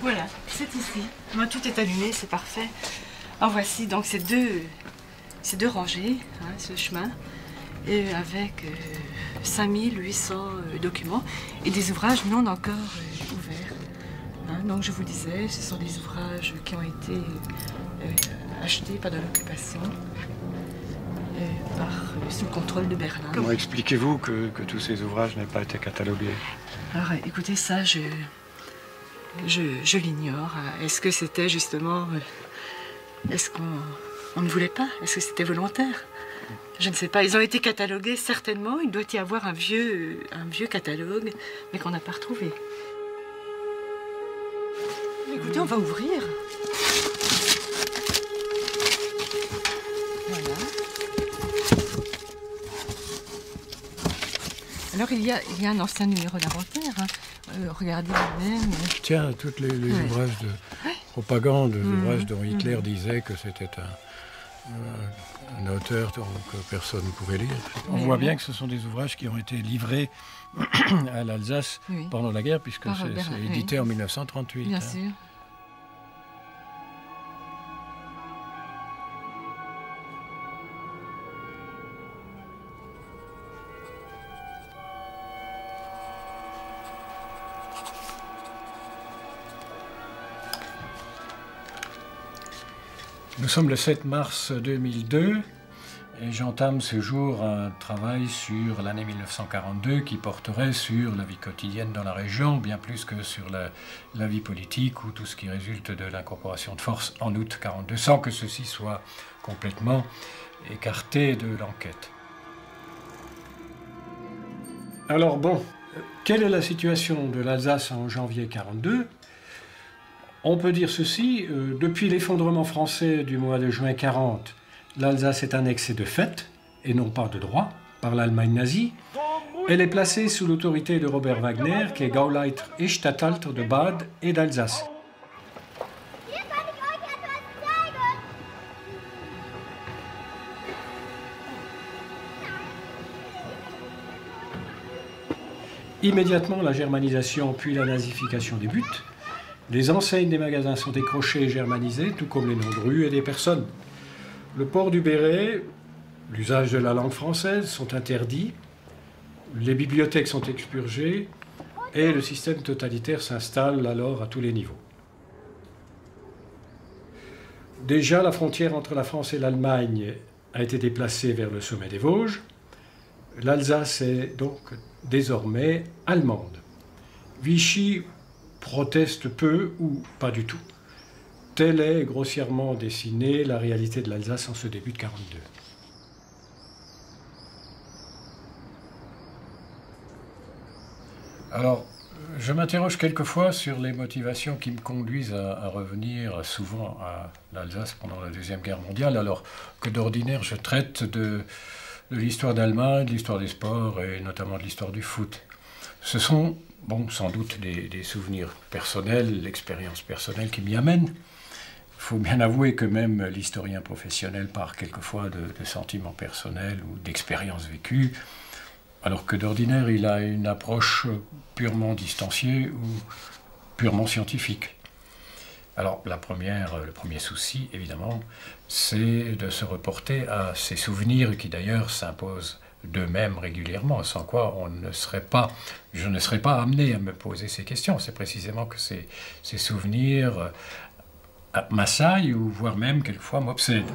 Voilà, c'est ici. Moi, tout est allumé, c'est parfait. En voici donc ces deux rangées, hein, ce chemin, et avec 5800 documents et des ouvrages non encore ouverts. Hein, donc je vous disais, ce sont des ouvrages qui ont été achetés pendant l'occupation sous le contrôle de Berlin. Comment expliquez-vous que tous ces ouvrages n'aient pas été catalogués? Alors écoutez, ça, je l'ignore. Est-ce que c'était justement... Est-ce qu'on ne voulait pas? Est-ce que c'était volontaire? Je ne sais pas. Ils ont été catalogués, certainement. Il doit y avoir un vieux catalogue, mais qu'on n'a pas retrouvé. Écoutez, on va ouvrir. Voilà. Alors, il y a un ancien numéro d'inventaire. Hein. Regardez même. Tiens, tous les ouvrages de propagande, les ouvrages dont Hitler disait que c'était un auteur que personne ne pouvait lire. On voit bien que ce sont des ouvrages qui ont été livrés à l'Alsace pendant la guerre, puisque c'est édité en 1938. Bien sûr. Nous sommes le 7 mars 2002 et j'entame ce jour un travail sur l'année 1942 qui porterait sur la vie quotidienne dans la région, bien plus que sur la vie politique ou tout ce qui résulte de l'incorporation de force en août 1942, sans que ceci soit complètement écarté de l'enquête. Alors bon, quelle est la situation de l'Alsace en janvier 1942 ? On peut dire ceci, depuis l'effondrement français du mois de juin 1940, l'Alsace est annexée de fait, et non pas de droit, par l'Allemagne nazie. Elle est placée sous l'autorité de Robert Wagner, qui est Gauleiter et Statthalter de Bade et d'Alsace. Immédiatement, la germanisation puis la nazification débutent. Les enseignes des magasins sont décrochées et germanisées, tout comme les noms de rues et des personnes. Le port du béret, l'usage de la langue française sont interdits, les bibliothèques sont expurgées et le système totalitaire s'installe alors à tous les niveaux. Déjà, la frontière entre la France et l'Allemagne a été déplacée vers le sommet des Vosges. L'Alsace est donc désormais allemande. Vichy proteste peu ou pas du tout. Telle est grossièrement dessinée la réalité de l'Alsace en ce début de 1942. Alors, je m'interroge quelquefois sur les motivations qui me conduisent à revenir souvent à l'Alsace pendant la Deuxième Guerre mondiale, alors que d'ordinaire je traite de l'histoire d'Allemagne, de l'histoire des sports et notamment de l'histoire du foot. Ce sont, bon, sans doute des souvenirs personnels, l'expérience personnelle qui m'y amène. Il faut bien avouer que même l'historien professionnel part quelquefois de sentiments personnels ou d'expériences vécues, alors que d'ordinaire il a une approche purement distanciée ou purement scientifique. Alors le premier souci, évidemment, c'est de se reporter à ces souvenirs qui d'ailleurs s'imposent d'eux-mêmes régulièrement, sans quoi je ne serais pas amené à me poser ces questions. C'est précisément que ces souvenirs m'assaillent ou voire même quelquefois m'obsèdent.